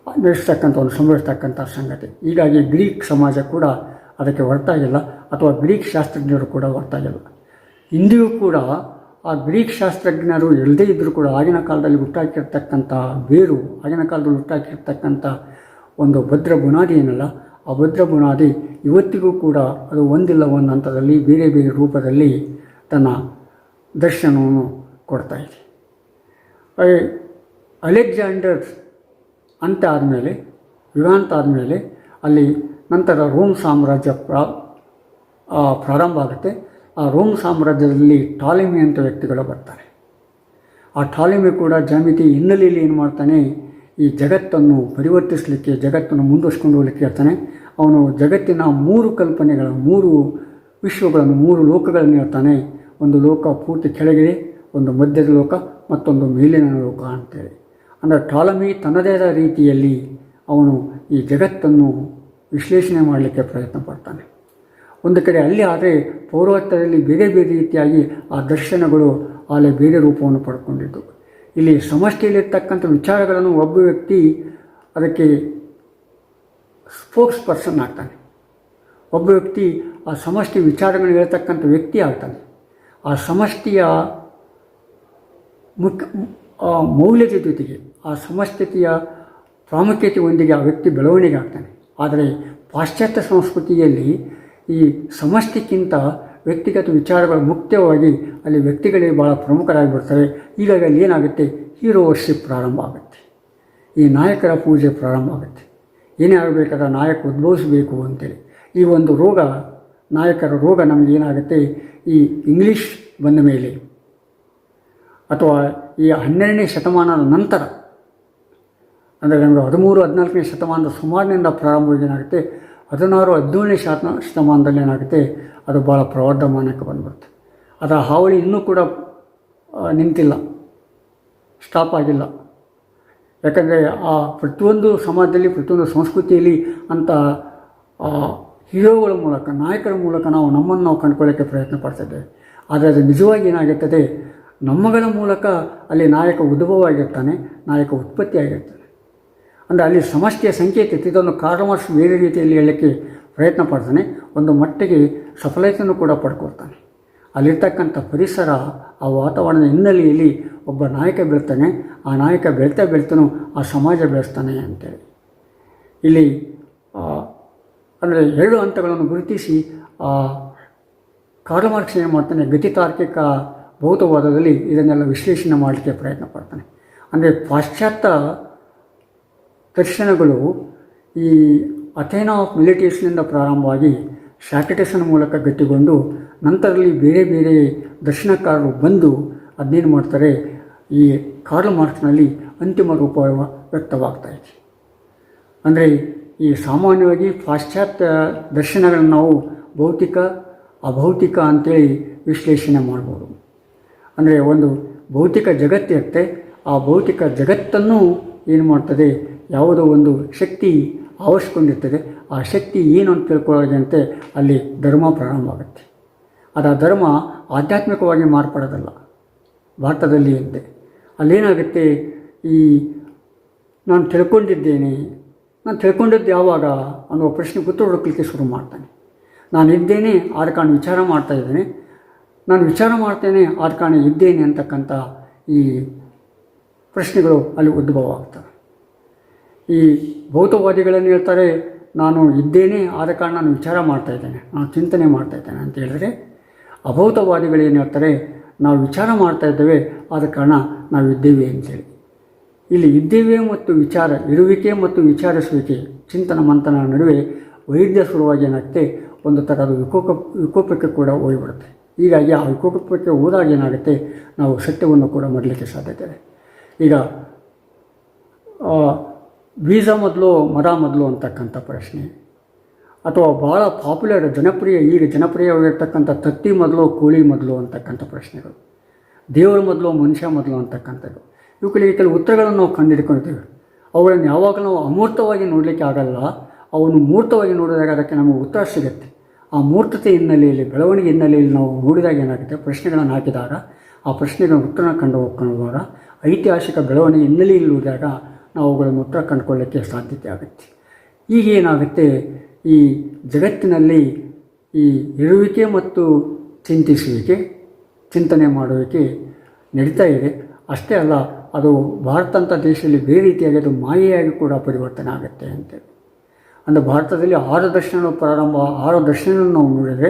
ಒಂದು ಸಂಭವಿಸ್ತಕ್ಕಂಥ ಸಂಗತಿ. ಹೀಗಾಗಿ ಗ್ರೀಕ್ ಸಮಾಜ ಕೂಡ ಅದಕ್ಕೆ ಹೊರತಾಗಿಲ್ಲ, ಅಥವಾ ಗ್ರೀಕ್ ಶಾಸ್ತ್ರಜ್ಞರು ಕೂಡ ಹೊರತಾಗಿಲ್ಲ. ಇಂದಿಗೂ ಕೂಡ ಆ ಗ್ರೀಕ್ ಶಾಸ್ತ್ರಜ್ಞರು ಇಲ್ಲದೇ ಇದ್ದರೂ ಕೂಡ ಆಗಿನ ಕಾಲದಲ್ಲಿ ಹುಟ್ಟಾಕಿರ್ತಕ್ಕಂಥ ಬೇರು, ಆಗಿನ ಕಾಲದಲ್ಲಿ ಹುಟ್ಟಾಕಿರ್ತಕ್ಕಂಥ ಒಂದು ಭದ್ರ ಬುನಾದಿ ಏನಲ್ಲ, ಆ ಭದ್ರ ಬುನಾದಿ ಇವತ್ತಿಗೂ ಕೂಡ ಅದು ಒಂದಿಲ್ಲ ಒಂದು ಹಂತದಲ್ಲಿ ಬೇರೆ ಬೇರೆ ರೂಪದಲ್ಲಿ ತನ್ನ ದರ್ಶನವನ್ನು ಕೊಡ್ತಾ ಇದೆ. ಅಲೆಕ್ಸಾಂಡರ್ ಅಂತ ಆದಮೇಲೆ, ಯುಗಾಂತ ಆದಮೇಲೆ ಅಲ್ಲಿ ನಂತರ ರೋಮ್ ಸಾಮ್ರಾಜ್ಯ ಪ್ರಾರಂಭ ಆಗುತ್ತೆ. ಆ ರೋಮ್ ಸಾಮ್ರಾಜ್ಯದಲ್ಲಿ ಟಾಲೆಮಿ ಅಂತ ವ್ಯಕ್ತಿಗಳು ಬರ್ತಾರೆ. ಆ ಟಾಲೆಮಿ ಕೂಡ ಜ್ಯಾಮಿತಿ ಹಿನ್ನೆಲೆಯಲ್ಲಿ ಏನು ಮಾಡ್ತಾನೆ, ಈ ಜಗತ್ತನ್ನು ಪರಿವರ್ತಿಸಲಿಕ್ಕೆ, ಜಗತ್ತನ್ನು ಮುಂದುವರ್ಸ್ಕೊಂಡು ಹೋಗಲಿಕ್ಕೆ ಹೇಳ್ತಾನೆ. ಅವನು ಜಗತ್ತಿನ 3 ಕಲ್ಪನೆಗಳನ್ನು, 3 ವಿಶ್ವಗಳನ್ನು, 3 ಲೋಕಗಳನ್ನು ಹೇಳ್ತಾನೆ. ಒಂದು ಲೋಕ ಪೂರ್ತಿ ಕೆಳಗಿದೆ, ಒಂದು ಮಧ್ಯದ ಲೋಕ, ಮತ್ತೊಂದು ಮೇಲಿನ ಲೋಕ ಅಂತೇಳಿ. ಅಂದರೆ ಟಾಲಮಿ ತನ್ನದೇ ಆದ ರೀತಿಯಲ್ಲಿ ಅವನು ಈ ಜಗತ್ತನ್ನು ವಿಶ್ಲೇಷಣೆ ಮಾಡಲಿಕ್ಕೆ ಪ್ರಯತ್ನ ಪಡ್ತಾನೆ. ಒಂದು ಕಡೆ ಅಲ್ಲಿ ಆದರೆ ಪೌರಾತ್ಯದಲ್ಲಿ ಬೇರೆ ಬೇರೆ ರೀತಿಯಾಗಿ ಆ ದರ್ಶನಗಳು ಅಲ್ಲಿ ಬೇರೆ ರೂಪವನ್ನು ಪಡ್ಕೊಂಡಿದ್ದು. ಇಲ್ಲಿ ಸಮಷ್ಟಿಯಲ್ಲಿರ್ತಕ್ಕಂಥ ವಿಚಾರಗಳನ್ನು ಒಬ್ಬ ವ್ಯಕ್ತಿ ಅದಕ್ಕೆ ಸ್ಪೋಕ್ಸ್ ಪರ್ಸನ್ ಆಗ್ತಾನೆ. ಒಬ್ಬ ವ್ಯಕ್ತಿ ಆ ಸಮಷ್ಟಿ ವಿಚಾರಗಳನ್ನು ಹೇಳ್ತಕ್ಕಂಥ ವ್ಯಕ್ತಿ ಆಗ್ತಾನೆ. ಆ ಸಮಷ್ಟಿಯ ಮೌಲ್ಯದ ಜೊತೆಗೆ, ಆ ಸಮಷ್ಟಿಯ ಪ್ರಾಮುಖ್ಯತೆಯೊಂದಿಗೆ ಆ ವ್ಯಕ್ತಿ ಬೆಳವಣಿಗೆ ಆಗ್ತಾನೆ. ಆದರೆ ಪಾಶ್ಚಾತ್ಯ ಸಂಸ್ಕೃತಿಯಲ್ಲಿ ಈ ಸಮಷ್ಟಿಗಿಂತ ವ್ಯಕ್ತಿಗತ ವಿಚಾರಗಳು ಮುಖ್ಯವಾಗಿ ಅಲ್ಲಿ ವ್ಯಕ್ತಿಗಳೇ ಭಾಳ ಪ್ರಮುಖರಾಗಿಬಿಡ್ತವೆ. ಹೀಗಾಗಿ ಅಲ್ಲಿ ಏನಾಗುತ್ತೆ, ಹೀರೋ ವರ್ಷಿಪ್ ಪ್ರಾರಂಭ ಆಗುತ್ತೆ, ಈ ನಾಯಕರ ಪೂಜೆ ಪ್ರಾರಂಭ ಆಗುತ್ತೆ. ಏನೇ ಆಗಬೇಕಾದ್ರೆ ನಾಯಕ ಉದ್ಭವಿಸಬೇಕು ಅಂತೇಳಿ ಈ ಒಂದು ರೋಗ, ನಾಯಕರ ರೋಗ ನಮಗೇನಾಗುತ್ತೆ, ಈ ಇಂಗ್ಲೀಷ್ ಬಂದ ಮೇಲೆ ಅಥವಾ ಈ 12ನೇ ಶತಮಾನದ ನಂತರ, ಅಂದರೆ ನಮಗೆ 13-14ನೇ ಶತಮಾನದ ಸುಮಾರಿನಿಂದ ಪ್ರಾರಂಭವಾಗಿ ಏನಾಗುತ್ತೆ, 16-17ನೇ ಶತಮಾನದಲ್ಲಿ ಏನಾಗುತ್ತೆ, ಅದು ಭಾಳ ಪ್ರವರ್ಧಮಾನಕ್ಕೆ ಬಂದ್ಬಿಡುತ್ತೆ. ಅದರ ಹಾವಳಿ ಇನ್ನೂ ಕೂಡ ನಿಂತಿಲ್ಲ, ಸ್ಟಾಪ್ ಆಗಿಲ್ಲ. ಯಾಕಂದರೆ ಆ ಪ್ರತಿಯೊಂದು ಸಮಾಜದಲ್ಲಿ, ಪ್ರತಿಯೊಂದು ಸಂಸ್ಕೃತಿಯಲ್ಲಿ ಅಂಥ ಹೀರೋಗಳ ಮೂಲಕ, ನಾಯಕರ ಮೂಲಕ ನಾವು ನಮ್ಮನ್ನು ನಾವು ಕಂಡುಕೊಳ್ಳೋಕ್ಕೆ ಪ್ರಯತ್ನ ಪಡ್ತಿದ್ದೇವೆ. ಆದರೆ ಅದು ನಿಜವಾಗಿ ಏನಾಗಿರ್ತದೆ, ನಮ್ಮಗಳ ಮೂಲಕ ಅಲ್ಲಿ ನಾಯಕ ಉದ್ಭವ ಆಗಿರ್ತಾನೆ, ನಾಯಕ ಉತ್ಪತ್ತಿ ಆಗಿರ್ತಾನೆ. ಅಂದರೆ ಅಲ್ಲಿ ಸಮಷ್ಟಿಯ ಸಂಕೇತ ಇದೊಂದು ಕಾರ್ಲ್ ಮಾರ್ಕ್ಸ್ ಬೇರೆ ರೀತಿಯಲ್ಲಿ ಹೇಳಲಿಕ್ಕೆ ಪ್ರಯತ್ನ ಪಡ್ತಾನೆ. ಒಂದು ಮಟ್ಟಿಗೆ ಸಫಲತೆಯನ್ನು ಕೂಡ ಪಡ್ಕೊಳ್ತಾನೆ. ಅಲ್ಲಿರ್ತಕ್ಕಂಥ ಪರಿಸರ, ಆ ವಾತಾವರಣದ ಹಿನ್ನೆಲೆಯಲ್ಲಿ ಒಬ್ಬ ನಾಯಕ ಬೆಳ್ತಾನೆ. ಆ ನಾಯಕ ಬೆಳ್ತಾನೋ ಆ ಸಮಾಜ ಬೆಳೆಸ್ತಾನೆ ಅಂತೇಳಿ ಇಲ್ಲಿ ಅಂದರೆ 2 ಹಂತಗಳನ್ನು ಗುರುತಿಸಿ ಕಾರ್ಲ್ ಮಾರ್ಕ್ಸ್ ಏನು ಮಾಡ್ತಾನೆ, ಗತಿತಾರ್ಕಿಕ ಭೌತವಾದದಲ್ಲಿ ಇದನ್ನೆಲ್ಲ ವಿಶ್ಲೇಷಣೆ ಮಾಡಲಿಕ್ಕೆ ಪ್ರಯತ್ನ ಪಡ್ತಾನೆ. ಅಂದರೆ ಪಾಶ್ಚಾತ್ಯ ದರ್ಶನಗಳು ಈ ಅಥೇನಾ ಆಫ್ ಮಿಲಿಟೇಷನಿಂದ ಪ್ರಾರಂಭವಾಗಿ ಸಾಕ್ರೆಟಿಸನ ಮೂಲಕ ಗಟ್ಟಿಗೊಂಡು ನಂತರದಲ್ಲಿ ಬೇರೆ ಬೇರೆ ದರ್ಶನಕಾರರು ಬಂದು ಅದನ್ನೇನು ಮಾಡ್ತಾರೆ, ಈ ಕಾರ್ಲ್ ಮಾರ್ಕ್ಸ್ನಲ್ಲಿ ಅಂತಿಮ ರೂಪ ವ್ಯಕ್ತವಾಗ್ತಾಯಿದೆ. ಅಂದರೆ ಈ ಸಾಮಾನ್ಯವಾಗಿ ಪಾಶ್ಚಾತ್ಯ ದರ್ಶನಗಳನ್ನು ನಾವು ಭೌತಿಕ ಅಭೌತಿಕ ಅಂತೇಳಿ ವಿಶ್ಲೇಷಣೆ ಮಾಡ್ಬೋದು. ಅಂದರೆ ಒಂದು ಭೌತಿಕ ಜಗತ್ತಿರುತ್ತೆ, ಆ ಭೌತಿಕ ಜಗತ್ತನ್ನು ಏನು ಮಾಡ್ತದೆ, ಯಾವುದೋ ಒಂದು ಶಕ್ತಿ ಆವರಿಸ್ಕೊಂಡಿರ್ತದೆ. ಆ ಶಕ್ತಿ ಏನು ಅಂತ ತಿಳ್ಕೊಳ್ಳೋದಂತೆ ಅಲ್ಲಿ ಧರ್ಮ ಪ್ರಾರಂಭ ಆಗುತ್ತೆ. ಅದು ಆ ಧರ್ಮ ಆಧ್ಯಾತ್ಮಿಕವಾಗಿ ಮಾರ್ಪಡೋದಲ್ಲ. ಭಾರತದಲ್ಲಿ ಅಂತೆ ಅಲ್ಲೇನಾಗುತ್ತೆ, ಈ ನಾನು ತಿಳ್ಕೊಂಡಿದ್ದು ಯಾವಾಗ ಅನ್ನೋ ಪ್ರಶ್ನೆ ಉತ್ತರ ಹುಡುಕಲಿಕ್ಕೆ ಶುರು ಮಾಡ್ತಾನೆ. ನಾನು ಇದ್ದೇನೆ ಆದ ಕಾರಣ ವಿಚಾರ ಮಾಡ್ತಾ ಇದ್ದೇನೆ, ನಾನು ವಿಚಾರ ಮಾಡ್ತೇನೆ ಆದ ಕಾರಣ ಇದ್ದೇನೆ ಅಂತಕ್ಕಂಥ ಈ ಪ್ರಶ್ನೆಗಳು ಅಲ್ಲಿ ಉದ್ಭವ ಆಗ್ತವೆ. ಈ ಭೌತವಾದಿಗಳನ್ನು ಹೇಳ್ತಾರೆ, ನಾನು ಇದ್ದೇನೆ ಆದ ಕಾರಣ ನಾನು ವಿಚಾರ ಮಾಡ್ತಾಯಿದ್ದೇನೆ, ನಾನು ಚಿಂತನೆ ಮಾಡ್ತಾಯಿದ್ದೇನೆ ಅಂತ ಹೇಳಿದ್ರೆ, ಅಭೌತವಾದಿಗಳೇನು ಹೇಳ್ತಾರೆ, ನಾವು ವಿಚಾರ ಮಾಡ್ತಾ ಇದ್ದೇವೆ ಆದ ಕಾರಣ ನಾವು ಇದ್ದೇವೆ ಅಂತೇಳಿ. ಇಲ್ಲಿ ಇದ್ದೇವೆ ಮತ್ತು ವಿಚಾರ, ಇರುವಿಕೆ ಮತ್ತು ವಿಚಾರಿಸುವಿಕೆ, ಚಿಂತನ ಮಂಥನ ನಡುವೆ ವೈದ್ಯ ಶುರುವಾಗಿ ಏನಾಗುತ್ತೆ, ಒಂದು ಥರದ ವಿಕೋಪಕ್ಕೆ ಕೂಡ ಹೋಗಿಬಿಡುತ್ತೆ. ಹೀಗಾಗಿ ಆ ವಿಕೋಪಕ್ಕೆ ಹೋದಾಗ ಏನಾಗುತ್ತೆ, ನಾವು ಸತ್ಯವನ್ನು ಕೂಡ ಮಾಡಲಿಕ್ಕೆ ಸಾಧ್ಯತೆ ಇದೆ. ಈಗ ಬೀಜ ಮೊದಲು ಮರ ಮೊದಲು ಅಂತಕ್ಕಂಥ ಪ್ರಶ್ನೆ, ಅಥವಾ ಭಾಳ ಪಾಪ್ಯುಲರ್ ಜನಪ್ರಿಯವಾಗಿರ್ತಕ್ಕಂಥ ತತ್ತಿ ಮೊದಲು ಕೋಳಿ ಮೊದಲು ಅಂತಕ್ಕಂಥ ಪ್ರಶ್ನೆಗಳು, ದೇವರ ಮೊದಲು ಮನುಷ್ಯ ಮೊದಲು ಅಂತಕ್ಕಂಥದ್ದು, ಇವುಗಳಿಗೆ ಕೆಲವು ಉತ್ತರಗಳನ್ನು ನಾವು ಕಂಡುಹಿಡ್ಕೊಳ್ತೇವೆ. ಅವುಗಳನ್ನು ಯಾವಾಗ ನಾವು ಅಮೂರ್ತವಾಗಿ ನೋಡಲಿಕ್ಕೆ ಆಗಲ್ಲ, ಅವನ್ನು ಮೂರ್ತವಾಗಿ ನೋಡಿದಾಗ ಅದಕ್ಕೆ ನಮಗೆ ಉತ್ತರ ಸಿಗುತ್ತೆ. ಆ ಮೂರ್ತತೆ ಹಿನ್ನೆಲೆಯಲ್ಲಿ, ಬೆಳವಣಿಗೆ ಹಿನ್ನೆಲೆಯಲ್ಲಿ ನಾವು ನೋಡಿದಾಗ ಏನಾಗುತ್ತೆ, ಪ್ರಶ್ನೆಗಳನ್ನು ಹಾಕಿದಾಗ ಆ ಪ್ರಶ್ನೆಗಳ ಉತ್ತರ ಕಂಡುಕೊಂಡಾಗ, ಐತಿಹಾಸಿಕ ಬೆಳವಣಿಗೆ ಹಿನ್ನೆಲೆಯಲ್ಲಿ ನೋಡಿದಾಗ ನಾವು ಅವುಗಳನ್ನು ಉತ್ತರ ಕಂಡುಕೊಳ್ಳಲಿಕ್ಕೆ ಸಾಧ್ಯತೆ ಆಗುತ್ತೆ. ಈಗ ಏನಾಗುತ್ತೆ, ಈ ಜಗತ್ತಿನಲ್ಲಿ ಈ ಇರುವಿಕೆ ಮತ್ತು ಚಿಂತನೆ ಮಾಡುವಿಕೆ ನಡೀತಾ ಇದೆ. ಅಷ್ಟೇ ಅಲ್ಲ, ಅದು ಭಾರತ ಅಂತ ದೇಶದಲ್ಲಿ ಬೇರೆ ರೀತಿಯಾಗಿ ಅದು ಮಾಯೆಯಾಗಿ ಕೂಡ ಪರಿವರ್ತನೆ ಆಗುತ್ತೆ ಅಂತೇಳಿ. ಅಂದರೆ ಭಾರತದಲ್ಲಿ 6 ದರ್ಶನಗಳು ಪ್ರಾರಂಭ, 6 ದರ್ಶನಗಳನ್ನು ನಾವು ನೋಡಿದರೆ,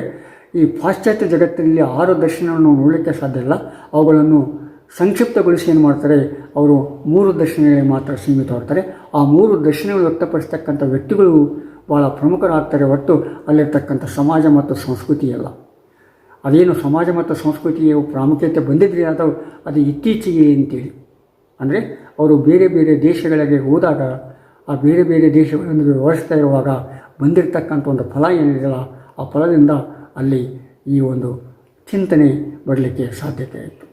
ಈ ಪಾಶ್ಚಾತ್ಯ ಜಗತ್ತಿನಲ್ಲಿ 6 ದರ್ಶನಗಳನ್ನು ನೋಡಲಿಕ್ಕೆ ಸಾಧ್ಯ ಇಲ್ಲ. ಅವುಗಳನ್ನು ಸಂಕ್ಷಿಪ್ತಗೊಳಿಸಿ ಏನು ಮಾಡ್ತಾರೆ, ಅವರು 3 ದರ್ಶನಗಳಿಗೆ ಮಾತ್ರ ಸೀಮಿತವಾಗ್ತಾರೆ. ಆ 3 ದರ್ಶನಗಳು ವ್ಯಕ್ತಪಡಿಸ್ತಕ್ಕಂಥ ವ್ಯಕ್ತಿಗಳು ಭಾಳ ಪ್ರಮುಖರಾಗ್ತಾರೆ, ಹೊರತು ಅಲ್ಲಿರ್ತಕ್ಕಂಥ ಸಮಾಜ ಮತ್ತು ಸಂಸ್ಕೃತಿ ಅಲ್ಲ. ಅದೇನು ಸಮಾಜ ಮತ್ತು ಸಂಸ್ಕೃತಿಯ ಪ್ರಾಮುಖ್ಯತೆ ಬಂದಿದ್ರಿ ಅಥವಾ ಅದು ಇತ್ತೀಚೆಗೆ ಅಂತೇಳಿ, ಅಂದರೆ ಅವರು ಬೇರೆ ಬೇರೆ ದೇಶಗಳಿಗೆ ಹೋದಾಗ, ಆ ಬೇರೆ ಬೇರೆ ದೇಶಗಳನ್ನು ವ್ಯವಹರಿಸ್ತಾ ಇರುವಾಗ ಬಂದಿರತಕ್ಕಂಥ ಒಂದು ಫಲ ಏನಿದೆಯಲ್ಲ, ಆ ಫಲದಿಂದ ಅಲ್ಲಿ ಈ ಒಂದು ಚಿಂತನೆ ಬರಲಿಕ್ಕೆ ಸಾಧ್ಯತೆ ಇತ್ತು.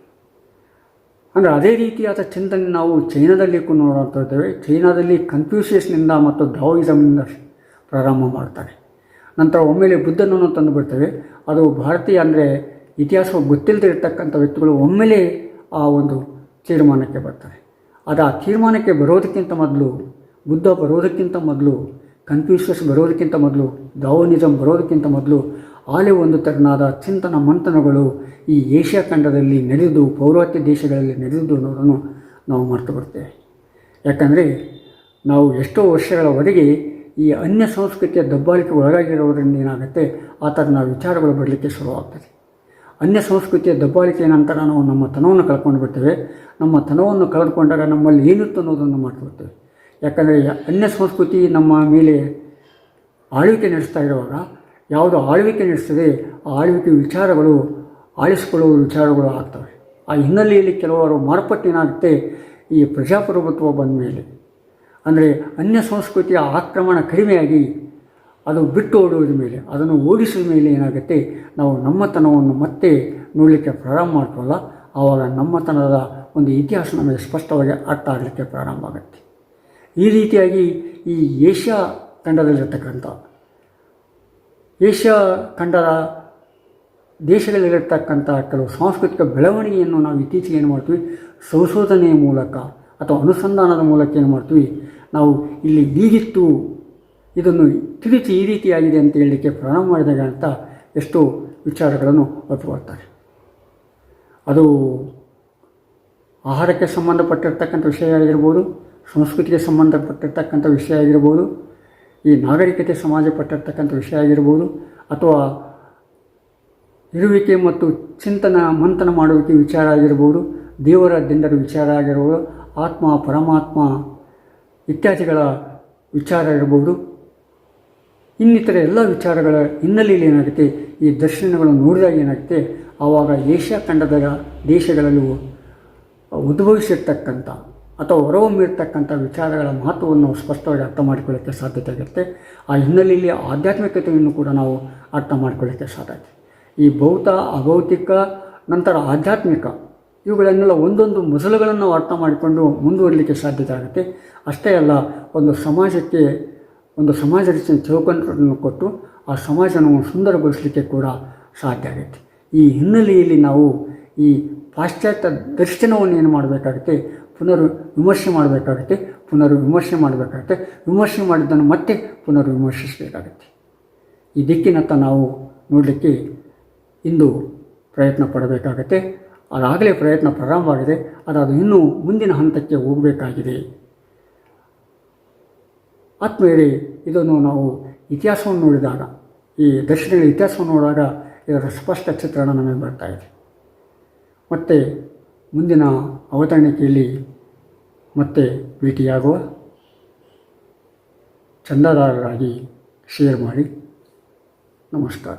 ಅಂದರೆ ಅದೇ ರೀತಿಯಾದ ಚಿಂತನೆ ನಾವು ಚೈನಾದಲ್ಲಿ ನೋಡ್ತಾ ಇದ್ದೇವೆ. ಚೈನಾದಲ್ಲಿ ಕನ್ಫ್ಯೂಷಿಯಸ್ನಿಂದ ಮತ್ತು ದಾವಿಸಮ್ನಿಂದ ಪ್ರಾರಂಭ ಮಾಡ್ತಾರೆ. ನಂತರ ಒಮ್ಮೆಲೆ ಬುದ್ಧನನ್ನು ತಂದು ಬಿಡ್ತೇವೆ. ಅದು ಭಾರತೀಯ, ಅಂದರೆ ಇತಿಹಾಸ ಗೊತ್ತಿಲ್ಲದೆ ಇರತಕ್ಕಂಥ ವ್ಯಕ್ತಿಗಳು ಒಮ್ಮೆಲೆ ಆ ಒಂದು ತೀರ್ಮಾನಕ್ಕೆ ಬರ್ತಾರೆ. ಅದು ಆ ತೀರ್ಮಾನಕ್ಕೆ ಬರೋದಕ್ಕಿಂತ ಮೊದಲು, ಬುದ್ಧ ಬರೋದಕ್ಕಿಂತ ಮೊದಲು, ಕನ್ಫ್ಯೂಷಿಯಸ್ ಬರೋದಕ್ಕಿಂತ ಮೊದಲು, ದಾವೋನಿಸಮ್ ಬರೋದಕ್ಕಿಂತ ಮೊದಲು ಆಲೆ ಒಂದು ತೆರನಾದ ಚಿಂತನ ಮಂಥನಗಳು ಈ ಏಷ್ಯಾ ಖಂಡದಲ್ಲಿ ನಡೆದು, ಪೌರಾತ್ಯ ದೇಶಗಳಲ್ಲಿ ನಡೆದು ಅನ್ನೋದನ್ನು ನಾವು ಮರೆತು ಬರ್ತೇವೆ. ಯಾಕಂದರೆ ನಾವು ಎಷ್ಟೋ ವರ್ಷಗಳವರೆಗೆ ಈ ಅನ್ಯ ಸಂಸ್ಕೃತಿಯ ದಬ್ಬಾಳಿಕೆ ಒಳಗಾಗಿರೋದ್ರಿಂದ ಏನಾಗುತ್ತೆ, ಆ ಥರ ನಾವು ವಿಚಾರಗಳು ಬರಲಿಕ್ಕೆ ಶುರುವಾಗ್ತದೆ. ಅನ್ಯ ಸಂಸ್ಕೃತಿಯ ದಬ್ಬಾಳಿಕೆಯ ನಂತರ ನಾವು ನಮ್ಮ ತನವನ್ನು ಕಳ್ಕೊಂಡು ಬಿಡ್ತೇವೆ. ನಮ್ಮ ತನವನ್ನು ಕಳೆದುಕೊಂಡಾಗ ನಮ್ಮಲ್ಲಿ ಏನಿತ್ತು ಅನ್ನೋದನ್ನು ಮಾಡ್ಕೊಳ್ತೇವೆ. ಯಾಕಂದರೆ ಅನ್ಯ ಸಂಸ್ಕೃತಿ ನಮ್ಮ ಮೇಲೆ ಆಳ್ವಿಕೆ ನಡೆಸ್ತಾ ಇರುವಾಗ, ಯಾವುದು ಆಳ್ವಿಕೆ ನಡೆಸ್ತದೆ ಆ ಆಳ್ವಿಕೆ ವಿಚಾರಗಳು, ಆಳಿಸಿಕೊಳ್ಳುವ ವಿಚಾರಗಳು ಆಗ್ತವೆ. ಆ ಹಿನ್ನೆಲೆಯಲ್ಲಿ ಕೆಲವರು ಮಾರ್ಪಟ್ಟೇನಾಗುತ್ತೆ, ಈ ಪ್ರಜಾಪ್ರಭುತ್ವ ಬಂದ ಮೇಲೆ, ಅಂದರೆ ಅನ್ಯ ಸಂಸ್ಕೃತಿಯ ಆಕ್ರಮಣ ಕಡಿಮೆಯಾಗಿ ಅದು ಬಿಟ್ಟು ಓಡುವುದ ಮೇಲೆ, ಅದನ್ನು ಓಡಿಸಿದ ಮೇಲೆ ಏನಾಗುತ್ತೆ, ನಾವು ನಮ್ಮತನವನ್ನು ಮತ್ತೆ ನೋಡಲಿಕ್ಕೆ ಪ್ರಾರಂಭ ಮಾಡ್ಕೊಳ್ಳಲ್ಲ. ಆವಾಗ ನಮ್ಮತನದ ಒಂದು ಇತಿಹಾಸ ನಮಗೆ ಸ್ಪಷ್ಟವಾಗಿ ಅರ್ಥ ಆಗಲಿಕ್ಕೆ ಪ್ರಾರಂಭ ಆಗುತ್ತೆ. ಈ ರೀತಿಯಾಗಿ ಈ ಏಷ್ಯಾ ಖಂಡದಲ್ಲಿರ್ತಕ್ಕಂಥ, ಏಷ್ಯಾ ಖಂಡದ ದೇಶಗಳಲ್ಲಿರ್ತಕ್ಕಂಥ ಕೆಲವು ಸಾಂಸ್ಕೃತಿಕ ಬೆಳವಣಿಗೆಯನ್ನು ನಾವು ಇತ್ತೀಚೆಗೆ ಏನು ಮಾಡ್ತೀವಿ, ಸಂಶೋಧನೆಯ ಮೂಲಕ ಅಥವಾ ಅನುಸಂಧಾನದ ಮೂಲಕ ಏನು ಮಾಡ್ತೀವಿ, ನಾವು ಇಲ್ಲಿ ಹೀಗಿತ್ತು, ಇದನ್ನು ತಿಳಿಸಿ ಈ ರೀತಿಯಾಗಿದೆ ಅಂತ ಹೇಳಲಿಕ್ಕೆ ಪ್ರಾರಂಭ ಮಾಡಿದಾಗ ಅಂತ ಎಷ್ಟೋ ವಿಚಾರಗಳನ್ನು ಒತ್ತುಕೊಳ್ತಾರೆ. ಅದು ಆಹಾರಕ್ಕೆ ಸಂಬಂಧಪಟ್ಟಿರ್ತಕ್ಕಂಥ ವಿಷಯ ಆಗಿರ್ಬೋದು, ಸಂಸ್ಕೃತಿಗೆ ಸಂಬಂಧಪಟ್ಟಿರ್ತಕ್ಕಂಥ ವಿಷಯ ಆಗಿರ್ಬೋದು, ಈ ನಾಗರಿಕತೆ ಸಮಾಜಪಟ್ಟಿರ್ತಕ್ಕಂಥ ವಿಷಯ ಆಗಿರ್ಬೋದು, ಅಥವಾ ಇರುವಿಕೆ ಮತ್ತು ಚಿಂತನ ಮಂಥನ ಮಾಡುವಿಕೆ ವಿಚಾರ ಆಗಿರ್ಬೋದು, ದೇವರ ದಿಂಡರ ವಿಚಾರ ಆಗಿರ್ಬೋದು, ಆತ್ಮ ಪರಮಾತ್ಮ ಇತ್ಯಾದಿಗಳ ವಿಚಾರ ಇರ್ಬೋದು, ಇನ್ನಿತರ ಎಲ್ಲ ವಿಚಾರಗಳ ಹಿನ್ನೆಲೆಯಲ್ಲಿ ಏನಾಗುತ್ತೆ, ಈ ದರ್ಶನಗಳನ್ನು ನೋಡಿದಾಗ ಏನಾಗುತ್ತೆ, ಆವಾಗ ಏಷ್ಯಾ ಖಂಡದ ದೇಶಗಳಲ್ಲಿ ಉದ್ಭವಿಸಿರ್ತಕ್ಕಂಥ ಅಥವಾ ಹೊರಹೊಮ್ಮಿರ್ತಕ್ಕಂಥ ವಿಚಾರಗಳ ಮಹತ್ವವನ್ನು ಸ್ಪಷ್ಟವಾಗಿ ಅರ್ಥ ಮಾಡಿಕೊಳ್ಳೋಕ್ಕೆ ಸಾಧ್ಯತೆ ಆಗುತ್ತೆ. ಆ ಹಿನ್ನೆಲೆಯಲ್ಲಿ ಆಧ್ಯಾತ್ಮಿಕತೆಯನ್ನು ಕೂಡ ನಾವು ಅರ್ಥ ಮಾಡಿಕೊಳ್ಳೋಕ್ಕೆ ಸಾಧ್ಯತೆ. ಈ ಭೌತ, ಅಭೌತಿಕ, ನಂತರ ಆಧ್ಯಾತ್ಮಿಕ ಇವುಗಳನ್ನೆಲ್ಲ ಒಂದೊಂದು ಮೊಸಳುಗಳನ್ನು ಅರ್ಥ ಮಾಡಿಕೊಂಡು ಮುಂದುವರಲಿಕ್ಕೆ ಸಾಧ್ಯತೆ ಆಗುತ್ತೆ. ಅಷ್ಟೇ ಅಲ್ಲ, ಒಂದು ಸಮಾಜಕ್ಕೆ ಒಂದು ಸಮಾಜ ರಚನೆ ಚೌಕಟ್ಟನ್ನು ಕೊಟ್ಟು ಆ ಸಮಾಜವನ್ನು ಸುಂದರಗೊಳಿಸಲಿಕ್ಕೆ ಕೂಡ ಸಾಧ್ಯ ಆಗುತ್ತೆ. ಈ ಹಿನ್ನೆಲೆಯಲ್ಲಿ ನಾವು ಈ ಪಾಶ್ಚಾತ್ಯ ದರ್ಶನವನ್ನು ಏನು ಮಾಡಬೇಕಾಗುತ್ತೆ, ವಿಮರ್ಶೆ ಮಾಡಬೇಕಾಗುತ್ತೆ. ವಿಮರ್ಶೆ ಮಾಡಿದ್ದನ್ನು ಮತ್ತೆ ವಿಮರ್ಶಿಸಬೇಕಾಗುತ್ತೆ. ಈ ದಿಕ್ಕಿನತ್ತ ನಾವು ನೋಡಲಿಕ್ಕೆ ಇಂದು ಪ್ರಯತ್ನ ಪಡಬೇಕಾಗತ್ತೆ. ಅದಾಗಲೇ ಪ್ರಯತ್ನ ಪ್ರಾರಂಭವಾಗಿದೆ, ಅದು ಇನ್ನೂ ಮುಂದಿನ ಹಂತಕ್ಕೆ ಹೋಗಬೇಕಾಗಿದೆ. ಆತ್ಮೀಯರೇ, ಇದನ್ನು ನಾವು ಇತಿಹಾಸವನ್ನು ನೋಡಿದಾಗ, ಈ ದರ್ಶನಗಳ ಇತಿಹಾಸವನ್ನು ನೋಡಿದಾಗ ಇದರ ಸ್ಪಷ್ಟ ಚಿತ್ರಣ ನಮಗೆ ಬರ್ತಾಯಿದೆ. ಮತ್ತು ಮುಂದಿನ ಅವತರಣಿಕೆಯಲ್ಲಿ ಮತ್ತೆ ಭೇಟಿಯಾಗುವ. ಚಂದಾದಾರರಾಗಿ ಶೇರ್ ಮಾಡಿ. ನಮಸ್ಕಾರ.